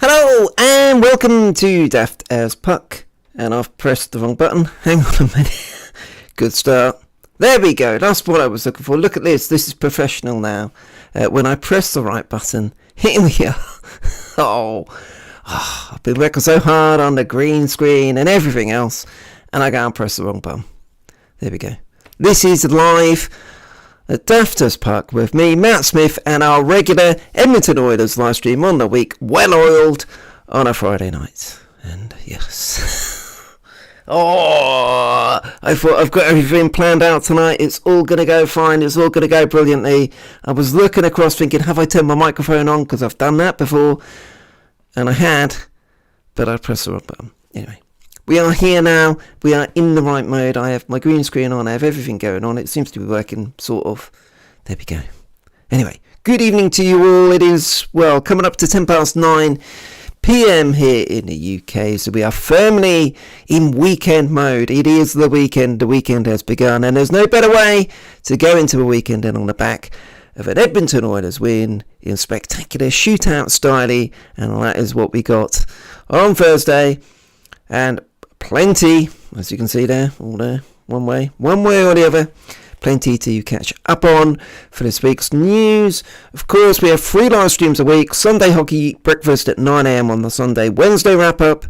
Hello and welcome to Daft as Puck. And I've pressed the wrong button. Hang on a minute. Good start. There we go. That's what I was looking for. Look at this. This is professional now. When I press the right button, here we are. I've been working so hard on the green screen and everything else, and I go and press the wrong button. There we go. This is live at Daft as Puck with me, Matt Smith, and our regular Edmonton Oilers live stream on the week, well oiled on a Friday night. And yes. I thought I've got everything planned out tonight. It's all going to go fine. It's all going to go brilliantly. I was looking across thinking, have I turned my microphone on? Because I've done that before. And I had, but I pressed the wrong button. Anyway. We are here now. We are in the right mode. I have my green screen on. I have everything going on. It seems to be working, sort of. There we go. Anyway, good evening to you all. It is, coming up to 9 p.m. here in the UK. So we are firmly in weekend mode. It is the weekend. The weekend has begun. And there's no better way to go into a weekend than on the back of an Edmonton Oilers win in spectacular shootout style. And that is what we got on Thursday. And plenty, as you can see there, all there, one way or the other, plenty to catch up on for this week's news. Of course, we have 3 live streams a week: Sunday hockey breakfast at 9 a.m. on the Sunday, Wednesday wrap up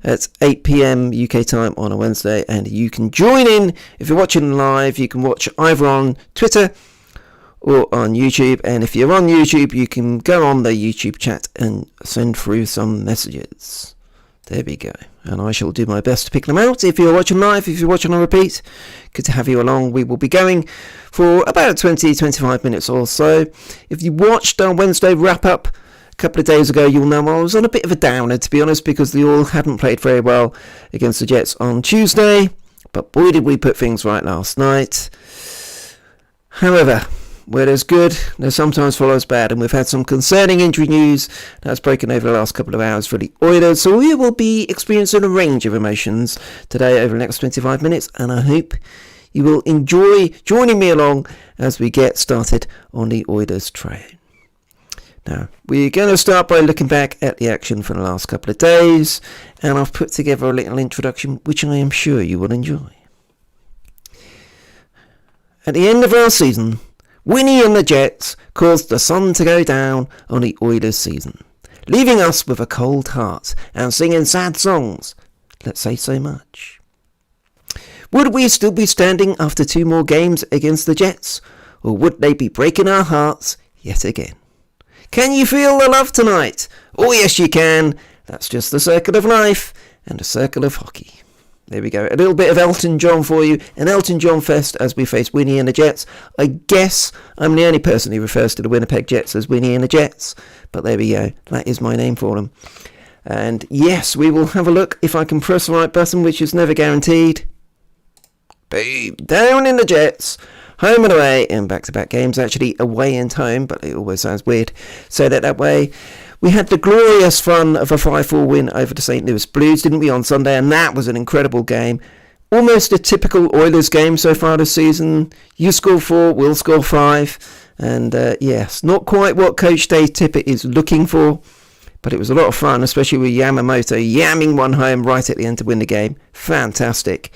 at 8 p.m. UK time on a Wednesday, and you can join in if you're watching live. You can watch either on Twitter or on YouTube, and if you're on YouTube, you can go on the YouTube chat and send through some messages. There we go. And I shall do my best to pick them out. If you're watching live, if you're watching on repeat, good to have you along. We will be going for about 20-25 minutes or so. If you watched our Wednesday wrap-up a couple of days ago, you'll know I was on a bit of a downer, to be honest, because the Oil hadn't played very well against the Jets on Tuesday. But boy, did we put things right last night. However, where there's good, there sometimes follows bad, and we've had some concerning injury news that's broken over the last couple of hours for the Oilers, so we will be experiencing a range of emotions today over the next 25 minutes, and I hope you will enjoy joining me along as we get started on the Oilers train. Now, we're going to start by looking back at the action for the last couple of days, and I've put together a little introduction which I am sure you will enjoy. At the end of our season, Winnie and the Jets caused the sun to go down on the Oilers season, leaving us with a cold heart and singing sad songs. Let's say so much. Would we still be standing after 2 more games against the Jets, or would they be breaking our hearts yet again? Can you feel the love tonight? Oh yes you can. That's just the circle of life and the circle of hockey. There we go. A little bit of Elton John for you. An Elton John fest as we face Winnie and the Jets. I guess I'm the only person who refers to the Winnipeg Jets as Winnie and the Jets. But there we go. That is my name for them. And yes, we will have a look if I can press the right button, which is never guaranteed. Boom. Down in the Jets. Home and away in back-to-back games. Actually, away and home, but it always sounds weird. Say that way. We had the glorious fun of a 5-4 win over the St. Louis Blues, didn't we, on Sunday? And that was an incredible game. Almost a typical Oilers game so far this season. You score 4, we'll score 5. And yes, not quite what Coach Dave Tippett is looking for. But it was a lot of fun, especially with Yamamoto yamming one home right at the end to win the game. Fantastic.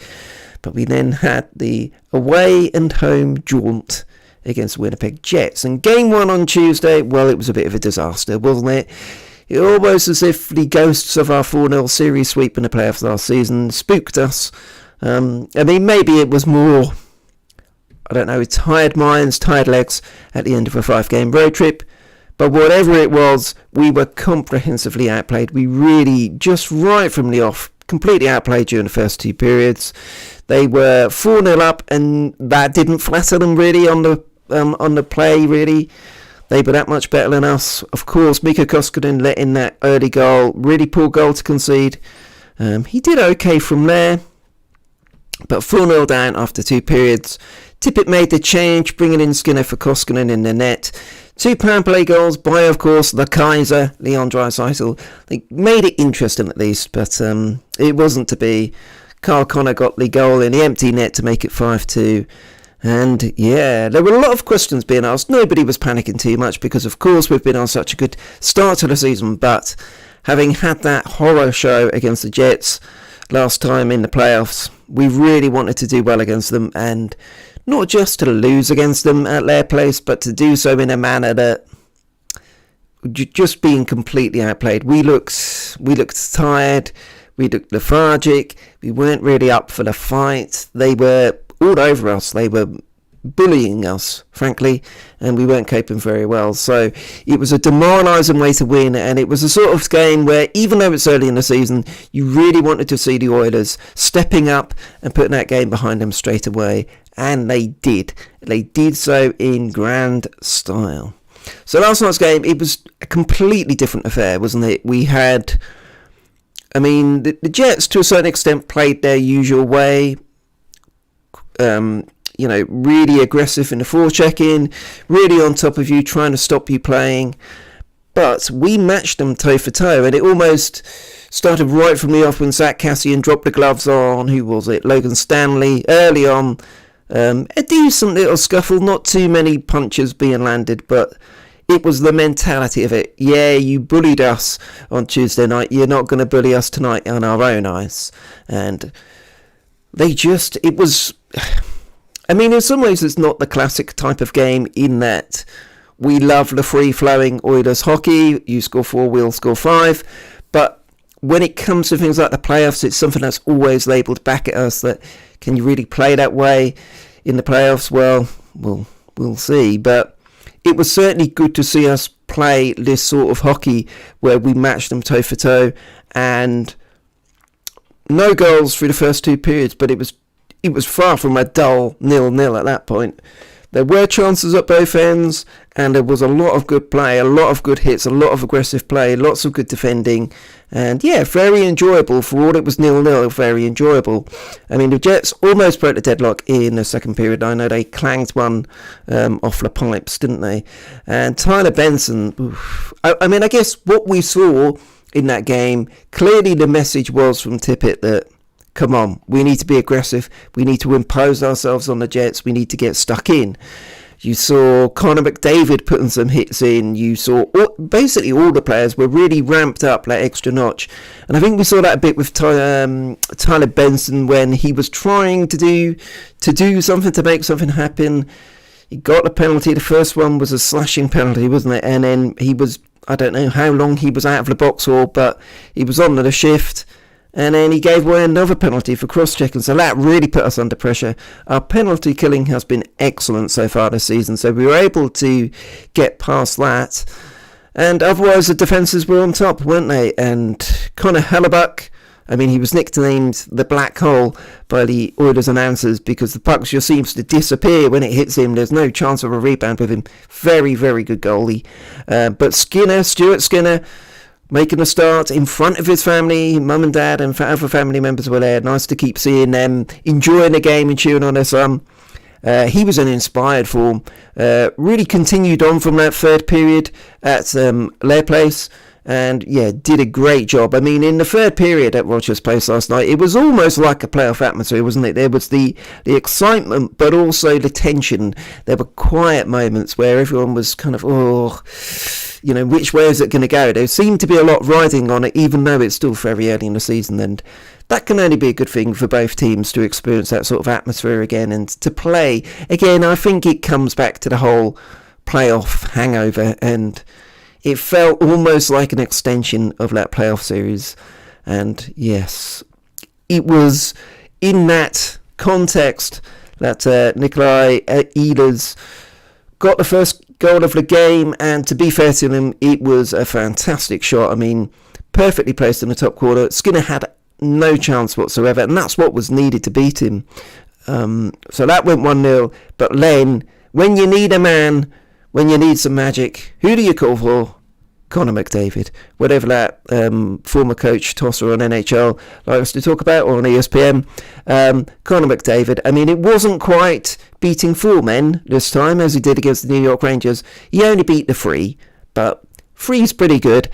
But we then had the away and home jaunt against Winnipeg Jets. And game 1 on Tuesday, well, it was a bit of a disaster, wasn't it? It almost as if the ghosts of our 4-0 series sweep in the playoffs last season spooked us. I mean, maybe it was more, I don't know, tired minds, tired legs at the end of a 5-game road trip. But whatever it was, we were comprehensively outplayed. We really, just right from the off, completely outplayed during the first 2 periods. They were 4-0 up, and that didn't flatter them really on the play, really. They were that much better than us. Of course, Mikko Koskinen let in that early goal. Really poor goal to concede. He did okay from there. But 4-0 down after 2 periods. Tippett made the change, bringing in Skinner for Koskinen in the net. 2 power play goals by, of course, the Kaiser, Leon Draisaitl. They made it interesting at least, but it wasn't to be. Carl Connor got the goal in the empty net to make it 5-2. And yeah, there were a lot of questions being asked. Nobody was panicking too much because, of course, we've been on such a good start to the season. But having had that horror show against the Jets last time in the playoffs, we really wanted to do well against them, and not just to lose against them at their place, but to do so in a manner that just being completely outplayed. We looked tired, we looked lethargic, we weren't really up for the fight. They were all over us, they were bullying us, frankly, and we weren't coping very well. So it was a demoralising way to win, and it was a sort of game where, even though it's early in the season, you really wanted to see the Oilers stepping up and putting that game behind them straight away, and they did. They did so in grand style. So last night's game, it was a completely different affair, wasn't it? We had, the Jets to a certain extent played their usual way, really aggressive in the forechecking, really on top of you, trying to stop you playing. But we matched them toe for toe, and it almost started right from the off when Zach Cassian dropped the gloves on, who was it? Logan Stanley, early on. A decent little scuffle, not too many punches being landed, but it was the mentality of it. Yeah, you bullied us on Tuesday night, you're not going to bully us tonight on our own ice. And it was... in some ways it's not the classic type of game in that we love the free-flowing Oilers hockey. You score 4, we'll score 5. But when it comes to things like the playoffs, it's something that's always labelled back at us that, can you really play that way in the playoffs? Well, we'll see. But it was certainly good to see us play this sort of hockey where we matched them toe for toe, and no goals through the first 2 periods, but it was far from a dull 0-0 at that point. There were chances at both ends, and there was a lot of good play, a lot of good hits, a lot of aggressive play, lots of good defending, and yeah, very enjoyable. For all it was 0-0, very enjoyable. The Jets almost broke the deadlock in the second period. I know they clanged one off the pipes, didn't they? And Tyler Benson, I guess what we saw in that game, clearly the message was from Tippett that, come on, we need to be aggressive. We need to impose ourselves on the Jets. We need to get stuck in. You saw Connor McDavid putting some hits in. You saw basically all the players were really ramped up that extra notch. And I think we saw that a bit with Tyler Benson when he was trying to do something to make something happen. He got the penalty. The first one was a slashing penalty, wasn't it? And then he was, I don't know how long he was out of the box for, but he was on the shift. And then he gave away another penalty for cross-checking, so that really put us under pressure. Our penalty killing has been excellent so far this season, so we were able to get past that. And otherwise the defences were on top, weren't they? And Connor Hellebuck, he was nicknamed the Black Hole by the Oilers announcers because the puck just seems to disappear when it hits him. There's no chance of a rebound with him. Very, very good goalie. But Stuart Skinner, making a start in front of his family, mum and dad and other family members were there. Nice to keep seeing them enjoying the game and cheering on their son. He was in inspired form. Really continued on from that third period at their place. And yeah, did a great job. In the third period at Rogers Place last night, it was almost like a playoff atmosphere, wasn't it? There was the excitement, but also the tension. There were quiet moments where everyone was kind of, which way is it going to go? There seemed to be a lot riding on it, even though it's still very early in the season. And that can only be a good thing for both teams to experience that sort of atmosphere again and to play. Again, I think it comes back to the whole playoff hangover, and it felt almost like an extension of that playoff series. And yes, it was in that context that Nikolai Ehlers got the first goal of the game, and to be fair to him, it was a fantastic shot. Perfectly placed in the top corner. Skinner had no chance whatsoever, and that's what was needed to beat him. So that went 1-0. But Len, when you need a man, when you need some magic, who do you call for? Connor McDavid, whatever that former coach tosser on NHL likes to talk about, or on ESPN. Connor McDavid, it wasn't quite beating 4 men this time as he did against the New York Rangers. He only beat the 3, but 3's pretty good.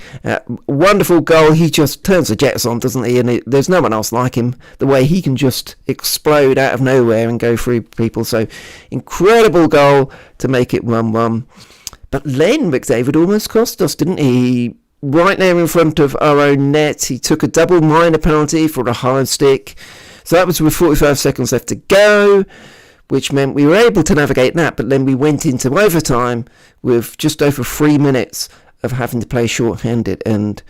Wonderful goal. He just turns the Jets on, doesn't he? And there's no one else like him. The way he can just explode out of nowhere and go through people. So incredible goal to make it 1-1. But Len McDavid almost cost us, didn't he? right there in front of our own net. He took a double minor penalty for a high stick. So that was with 45 seconds left to go, which meant we were able to navigate that. But then we went into overtime with just over 3 minutes of having to play short-handed. And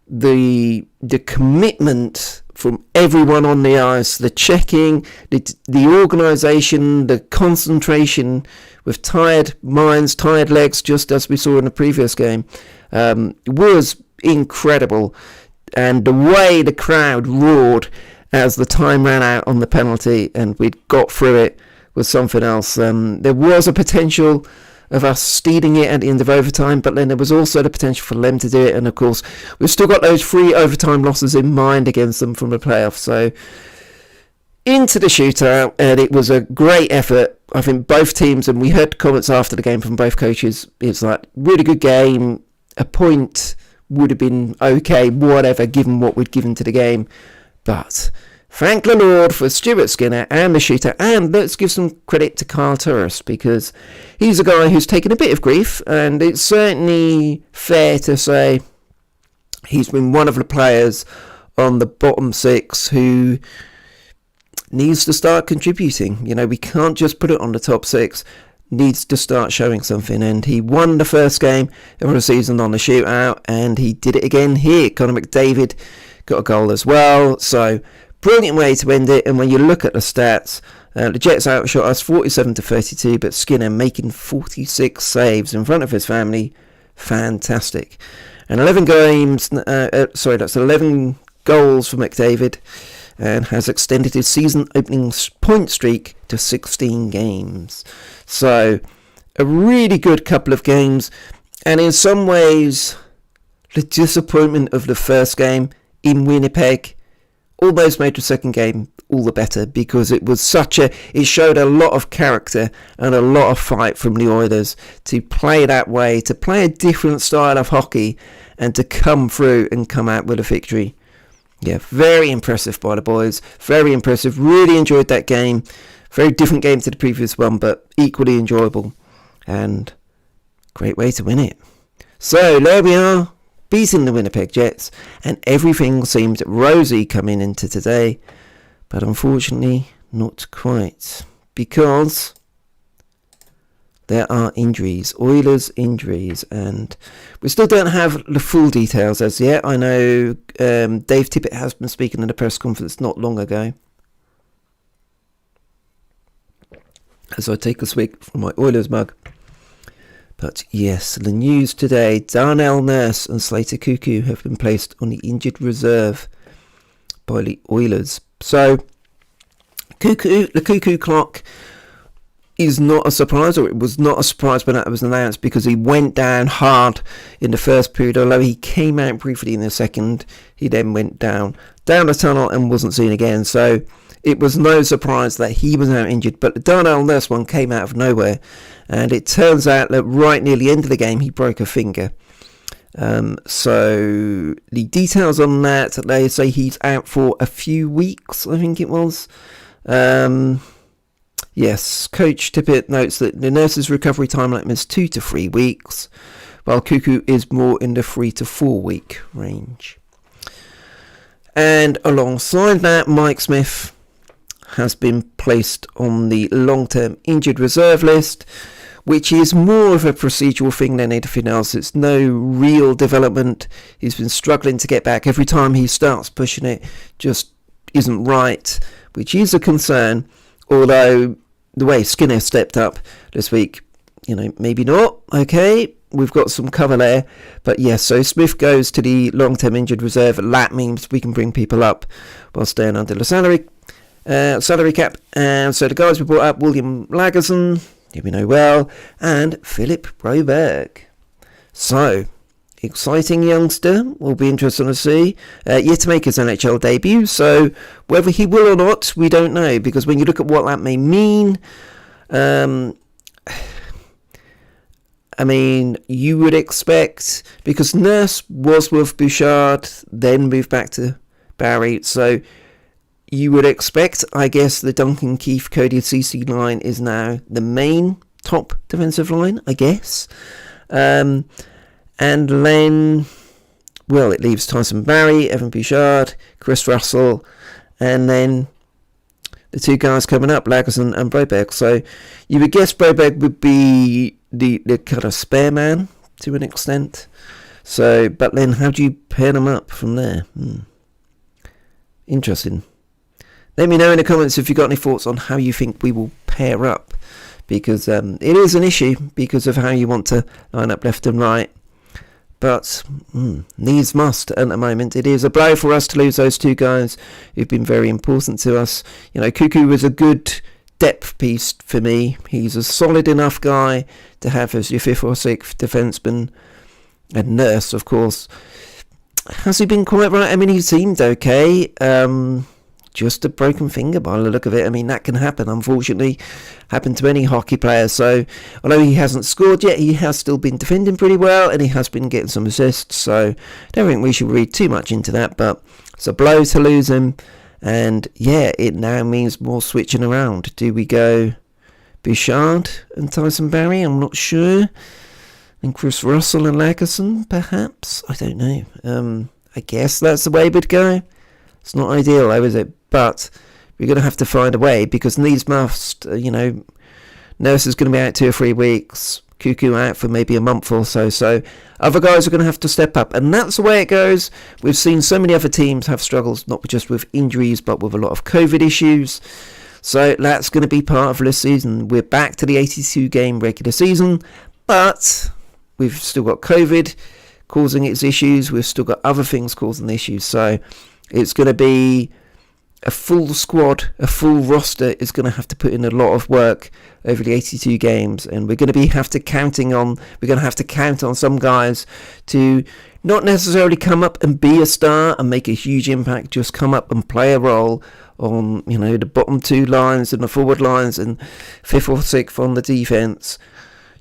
the commitment from everyone on the ice, the checking, the organisation, the concentration with tired minds, tired legs, just as we saw in the previous game, was incredible. And the way the crowd roared as the time ran out on the penalty and we'd got through it was something else. There was a potential of us stealing it at the end of overtime, but then there was also the potential for them to do it. And of course, we've still got those 3 overtime losses in mind against them from the playoffs. So into the shootout, and it was a great effort. I think both teams, and we heard comments after the game from both coaches, it's like, really good game. A point would have been okay, whatever, given what we'd given to the game. But thank the Lord for Stuart Skinner and the shooter, and let's give some credit to Kyle Turris, because he's a guy who's taken a bit of grief, and it's certainly fair to say he's been one of the players on the bottom 6 who needs to start contributing. You know, we can't just put it on the top 6. Needs to start showing something, and he won the first game of the season on the shootout, and he did it again here. Connor McDavid got a goal as well, so brilliant way to end it. And when you look at the stats, the Jets outshot us 47-32, but Skinner making 46 saves in front of his family, fantastic. And 11 games, that's 11 goals for McDavid, and has extended his season opening point streak to 16 games. So a really good couple of games, and in some ways the disappointment of the first game in Winnipeg almost made the second game all the better, because it showed a lot of character and a lot of fight from the Oilers to play that way, to play a different style of hockey, and to come through and come out with a victory. Yeah, very impressive by the boys. Very impressive. Really enjoyed that game. Very different game to the previous one, but equally enjoyable. And great way to win it. So there we are, beating the Winnipeg Jets. And everything seemed rosy coming into today. But unfortunately, not quite. Because there are injuries, Oilers injuries, and we still don't have the full details as yet. I know Dave Tippett has been speaking in a press conference not long ago. As I take a swig from my Oilers mug. But yes, the news today, Darnell Nurse and Slater Cuckoo have been placed on the injured reserve by the Oilers. So, the Cuckoo clock is not a surprise, or it was not a surprise when that was announced, because he went down hard in the first period. Although he came out briefly in the second, he then went down the tunnel and wasn't seen again. So it was no surprise that he was out injured. But the Darnell Nurse one came out of nowhere, and it turns out that right near the end of the game he broke a finger. So the details on that, they say he's out for a few weeks, I think it was. Yes, Coach Tippett notes that the Nurse's recovery timeline is 2 to 3 weeks, while Cuckoo is more in the 3 to 4 week range. And alongside that, Mike Smith has been placed on the long-term injured reserve list, which is more of a procedural thing than anything else. It's no real development. He's been struggling to get back. Every time he starts pushing it, just isn't right, which is a concern. Although the way Skinner stepped up this week, maybe not. Okay, we've got some cover there. But yes, so Smith goes to the long-term injured reserve. That means we can bring people up while staying under the salary cap. And so the guys we brought up, William Lagerson, who we know well, and Philip Broberg. So, exciting youngster, will be interesting to see. Yet to make his NHL debut, so whether he will or not, we don't know, because when you look at what that may mean, you would expect, because Nurse was with Bouchard, then moved back to Barrie, so you would expect, I guess, the Duncan Keith, Cody Ceci line is now the main top defensive line, I guess. And then well, it leaves Tyson Barrie, Evan Bouchard, Chris Russell, and then the two guys coming up, Lagerson and Broberg. So you would guess Broberg would be the kind of spare man to an extent. So, but then how do you pair them up from there? Interesting. Let me know in the comments if you've got any thoughts on how you think we will pair up, because it is an issue because of how you want to line up left and right. But needs must at the moment. It is a blow for us to lose those two guys who've been very important to us. You know, Cuckoo was a good depth piece for me. He's a solid enough guy to have as your fifth or sixth defenseman. And Nurse, of course. Has he been quite right? I mean, he seemed okay. Just a broken finger by the look of it. I mean, that can happen, unfortunately. Happened to any hockey player. So, although he hasn't scored yet, he has still been defending pretty well, and he has been getting some assists. So, I don't think we should read too much into that, but it's a blow to lose him. And, yeah, it now means more switching around. Do we go Bouchard and Tyson Barrie? I'm not sure. And Chris Russell and Lagerson, perhaps? I don't know. I guess that's the way we'd go. It's not ideal, though, is it? But we're going to have to find a way, because needs must, Nurse is going to be out 2 or 3 weeks, Cuckoo out for maybe a month or so, so other guys are going to have to step up, and that's the way it goes. We've seen so many other teams have struggles, not just with injuries, but with a lot of COVID issues, so that's going to be part of this season. We're back to the 82-game regular season, but we've still got COVID causing its issues, we've still got other things causing issues, so it's going to be a full squad, a full roster is going to have to put in a lot of work over the 82 games, and we're going to have to count on some guys to not necessarily come up and be a star and make a huge impact, just come up and play a role on, the bottom 2 lines and the forward lines and 5th or 6th on the defense,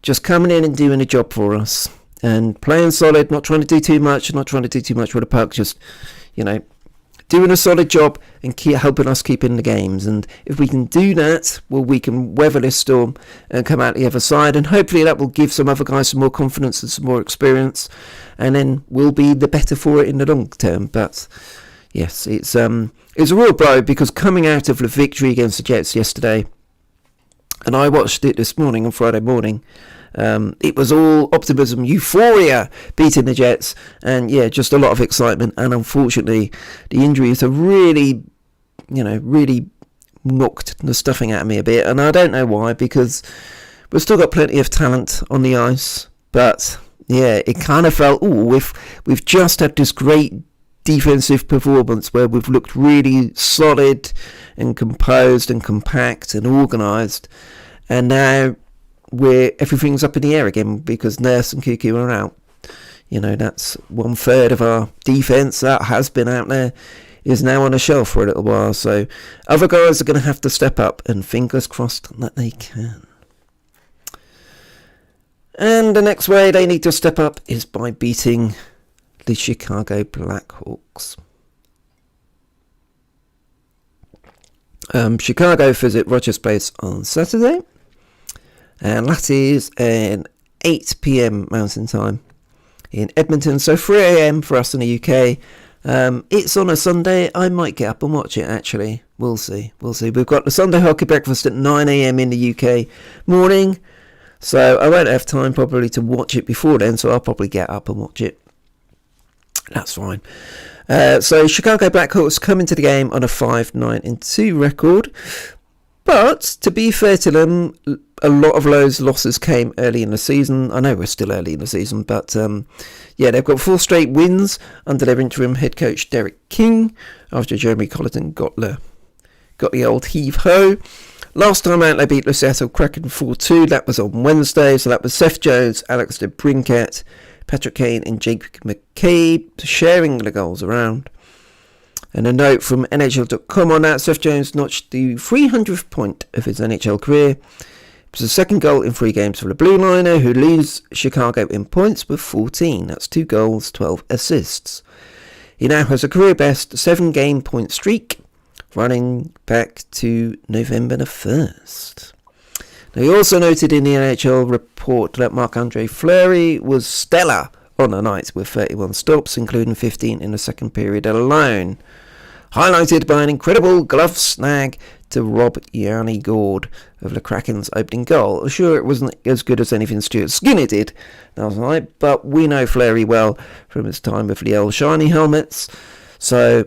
just coming in and doing a job for us and playing solid, not trying to do too much with the puck, just, doing a solid job and helping us keep in the games. And if we can do that, well, we can weather this storm and come out the other side, and hopefully that will give some other guys some more confidence and some more experience, and then we'll be the better for it in the long term. But yes, it's a real blow, because coming out of the victory against the Jets yesterday, and I watched it this morning on Friday morning, it was all optimism, euphoria, beating the Jets, and yeah, just a lot of excitement. And unfortunately, the injuries have really knocked the stuffing out of me a bit, and I don't know why, because we've still got plenty of talent on the ice, but yeah, it kind of felt, we've just had this great defensive performance where we've looked really solid and composed and compact and organised, and now everything's up in the air again because Nurse and Cuckoo are out. That's 1/3 of our defence that has been out there, is now on a shelf for a little while. So other guys are going to have to step up, and fingers crossed that they can. And the next way they need to step up is by beating the Chicago Blackhawks. Chicago visit Rogers Place on Saturday, and that is an 8 p.m. Mountain Time in Edmonton, so 3 a.m. for us in the UK. It's on a Sunday. I might get up and watch it, actually. We'll see. We've got the Sunday hockey breakfast at 9 a.m. in the UK morning, so I won't have time probably to watch it before then, so I'll probably get up and watch it. That's fine. So Chicago Blackhawks come into the game on a 5-9-2 record, but to be fair to them, a lot of those losses came early in the season. I know we're still early in the season, but they've got 4 straight wins under their interim head coach Derek King after Jeremy Colleton got the old heave-ho. Last time out, they beat the Seattle Kraken 4-2. That was on Wednesday, so that was Seth Jones, Alex DeBrincat, Patrick Kane and Jake McCabe sharing the goals around. And a note from NHL.com on that: Seth Jones notched the 300th point of his NHL career. It was the second goal in 3 games for the Blue Liner, who leads Chicago in points with 14. That's 2 goals, 12 assists. He now has a career best 7-game point streak, running back to November the 1st. Now, he also noted in the NHL report that Marc-Andre Fleury was stellar on the night with 31 stops, including 15 in the second period alone. Highlighted by an incredible glove snag to rob Yanni Gord of the Kraken's opening goal. Sure, it wasn't as good as anything Stuart Skinner did last night, but we know Fleury well from his time with the old shiny helmets. So,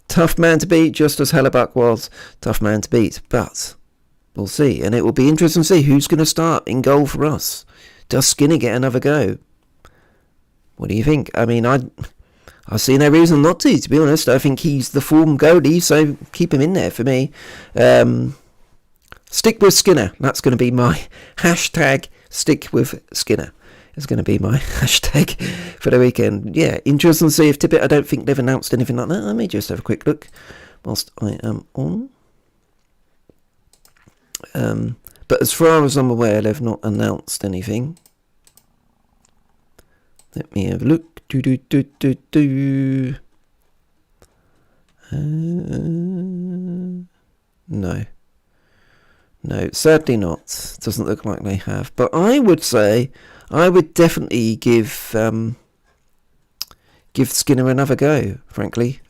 tough man to beat, just as Hellebuck was tough man to beat. But we'll see, and it will be interesting to see who's going to start in goal for us. Does Skinner get another go? What do you think? I mean, I see no reason not to be honest. I think he's the form goalie, so keep him in there for me. Stick with Skinner. That's going to be my hashtag. Stick with Skinner. It's going to be my hashtag for the weekend. Yeah, interesting to see if Tippett. I don't think they've announced anything like that. Let me just have a quick look whilst I am on. But as far as I'm aware, they've not announced anything. Let me have a look. No, sadly not. Doesn't look like they have. But I would say, I would definitely give Skinner another go, frankly.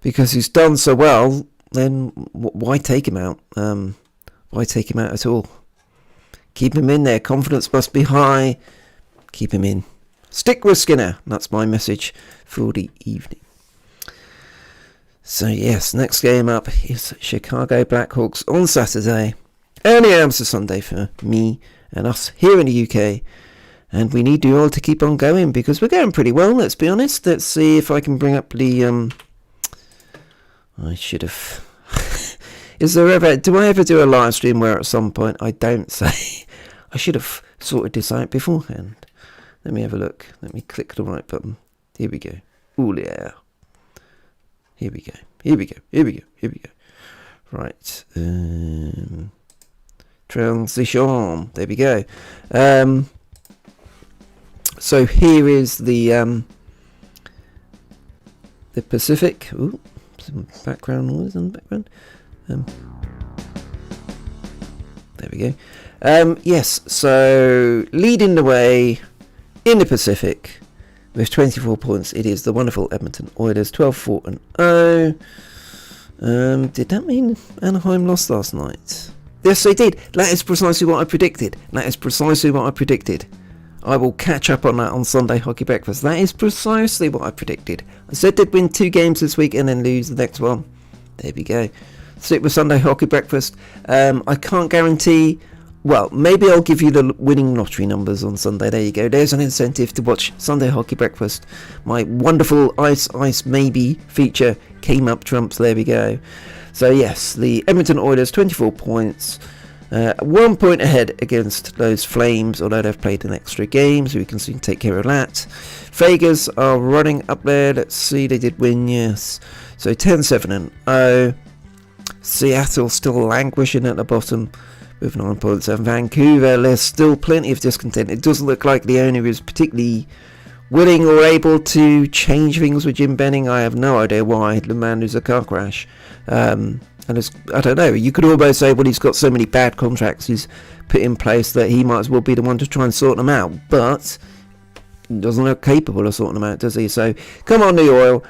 Because he's done so well, then why take him out? Why take him out at all? Keep him in there. Confidence must be high. Keep him in. Stick with Skinner. That's my message for the evening. So yes, next game up is Chicago Blackhawks on Saturday. Early hours of Sunday for me and us here in the UK. And we need you all to keep on going because we're going pretty well, let's be honest. Let's see if I can bring up the... I should have... do I ever do a live stream where at some point I don't say... I should have sorted this out beforehand. Let me have a look. Let me click the right button. Here we go. Ooh, yeah. Here we go. Right. Transition. There we go. So here is the Pacific. Ooh, some background noise in the background. There we go. Yes, so leading the way in the Pacific with 24 points, it is the wonderful Edmonton Oilers, 12-4-0. Did that mean Anaheim lost last night? Yes, they did. That is precisely what I predicted. I will catch up on that on Sunday Hockey Breakfast. That is precisely what I predicted. I said they'd win 2 games this week and then lose the next one. There we go. Stick with Sunday Hockey Breakfast. I can't guarantee... Well, maybe I'll give you the winning lottery numbers on Sunday. There you go. There's an incentive to watch Sunday Hockey Breakfast. My wonderful Ice Maybe feature came up trumps. There we go. So yes, the Edmonton Oilers, 24 points. 1 point ahead against those Flames, although they've played an extra game, so we can soon take care of that. Vegas are running up there. Let's see, they did win, yes. So 10-7-0. Seattle still languishing at the bottom with 9 points. And Vancouver, there's still plenty of discontent. It doesn't look like the owner is particularly willing or able to change things with Jim Benning. I have no idea why. The man is a car crash. And it's, I don't know, you could almost say, well, he's got so many bad contracts he's put in place that he might as well be the one to try and sort them out. But he doesn't look capable of sorting them out, does he? So come on, the oil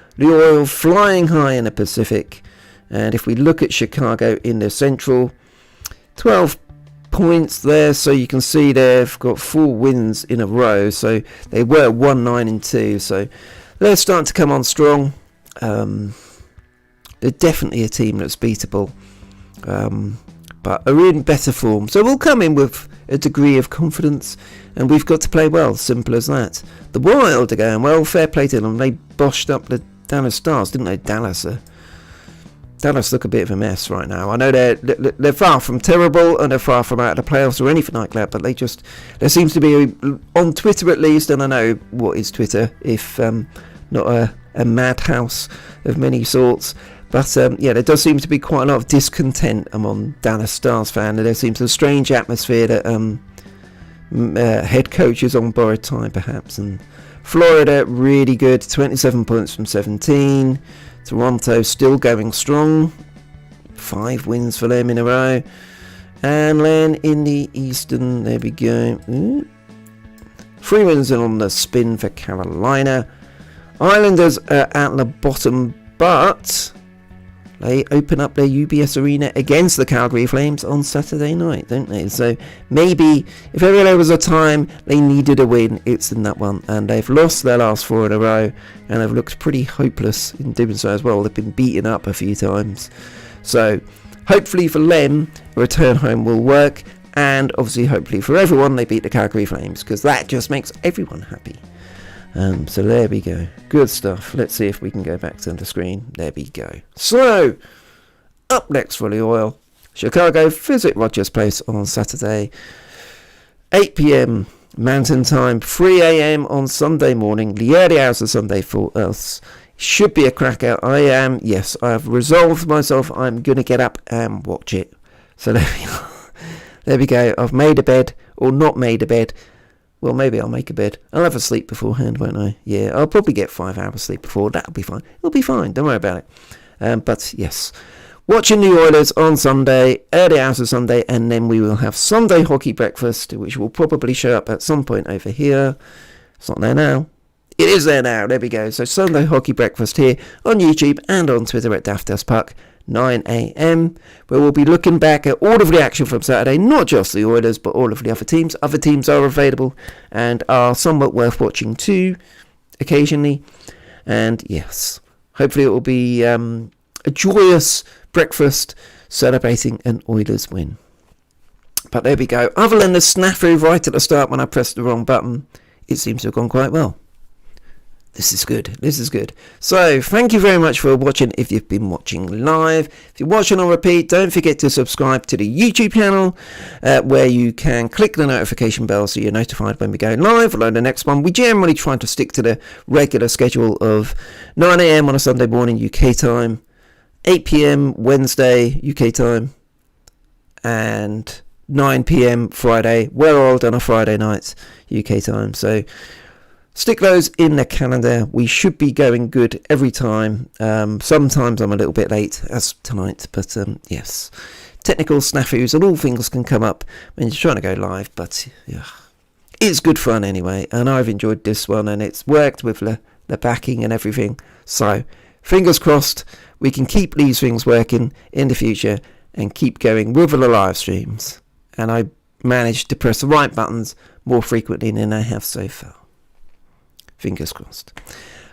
flying high in the Pacific. And if we look at Chicago in the Central, 12 points there, so you can see they've got 4 wins in a row, so they were 1-9-2, so they're starting to come on strong. They're definitely a team that's beatable, but are in better form, so we'll come in with a degree of confidence, and we've got to play well, simple as that. The Wild are going well, fair play to them. They boshed up the Dallas Stars, didn't they? Dallas look a bit of a mess right now. I know they're far from terrible and they're far from out of the playoffs or anything like that, but there seems to be, on Twitter at least, and I know what is Twitter if not a madhouse of many sorts, but yeah, there does seem to be quite a lot of discontent among Dallas Stars fans, and there seems to be a strange atmosphere that head coach is on borrowed time perhaps. And Florida, really good, 27 points from 17. Toronto still going strong, 5 wins for them in a row. And then in the Eastern, there we go. 3 wins on the spin for Carolina. Islanders are at the bottom, but they open up their UBS Arena against the Calgary Flames on Saturday night, don't they? So maybe if ever there was a time they needed a win, it's in that one. And they've lost their last 4 in a row, and they've looked pretty hopeless in doing so as well. They've been beaten up a few times. So hopefully for them, a return home will work. And obviously, hopefully for everyone, they beat the Calgary Flames, because that just makes everyone happy. So there we go. Good stuff. Let's see if we can go back to the screen. There we go. So, up next for the Oil. Chicago visit Rogers Place on Saturday. 8 p.m. Mountain Time. 3 a.m. on Sunday morning. The early hours of Sunday for us. Should be a cracker. I have resolved myself. I'm going to get up and watch it. So there we are. There we go. I've made a bed, or not made a bed. Well, maybe I'll make a bed. I'll have a sleep beforehand, won't I? Yeah, I'll probably get 5 hours sleep before. That'll be fine. It'll be fine. Don't worry about it. But yes, watching the Oilers on Sunday, early hours of Sunday, and then we will have Sunday hockey breakfast, which will probably show up at some point over here. It's not there now. It is there now. There we go. So Sunday hockey breakfast here on YouTube and on Twitter at DaftDustPuck. 9 a.m, where we'll be looking back at all of the action from Saturday, not just the Oilers, but all of the other teams. Other teams are available and are somewhat worth watching too, occasionally. And yes, hopefully it will be a joyous breakfast celebrating an Oilers win. But there we go. Other than the snafu right at the start when I pressed the wrong button, it seems to have gone quite well. This is good. So, thank you very much for watching if you've been watching live. If you're watching on repeat, don't forget to subscribe to the YouTube channel, where you can click the notification bell so you're notified when we go live or on the next one. We generally try to stick to the regular schedule of 9 a.m. on a Sunday morning UK time, 8 p.m. Wednesday UK time, and 9 p.m. Friday. We're all done on Friday nights UK time. So, stick those in the calendar. We should be going good every time. Sometimes I'm a little bit late, as tonight, but yes. Technical snafus and all things can come up when you're trying to go live, but yeah, it's good fun anyway, and I've enjoyed this one, and it's worked with the backing and everything. So, fingers crossed, we can keep these things working in the future and keep going with the live streams. And I managed to press the right buttons more frequently than I have so far. Fingers crossed.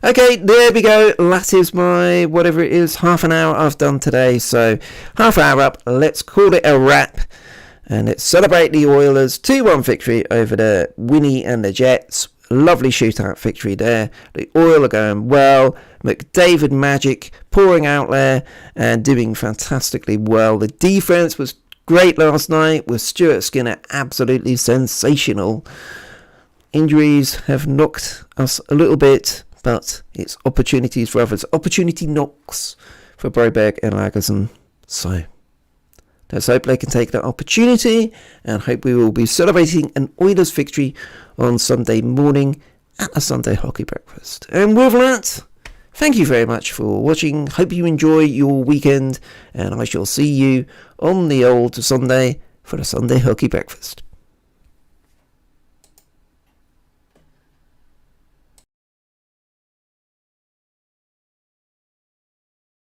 Okay, there we go. That is my, whatever it is, half an hour I've done today. So, half hour up. Let's call it a wrap. And let's celebrate the Oilers' 2-1 victory over the Winnie and the Jets. Lovely shootout victory there. The Oil are going well. McDavid magic pouring out there and doing fantastically well. The defense was great last night with Stuart Skinner absolutely sensational. Injuries have knocked us a little bit, but it's opportunities for others. Opportunity knocks for Broberg and Lagerson. So, let's hope they can take that opportunity and hope we will be celebrating an Oilers victory on Sunday morning at a Sunday hockey breakfast. And with that, thank you very much for watching. Hope you enjoy your weekend, and I shall see you on the old Sunday for the Sunday hockey breakfast.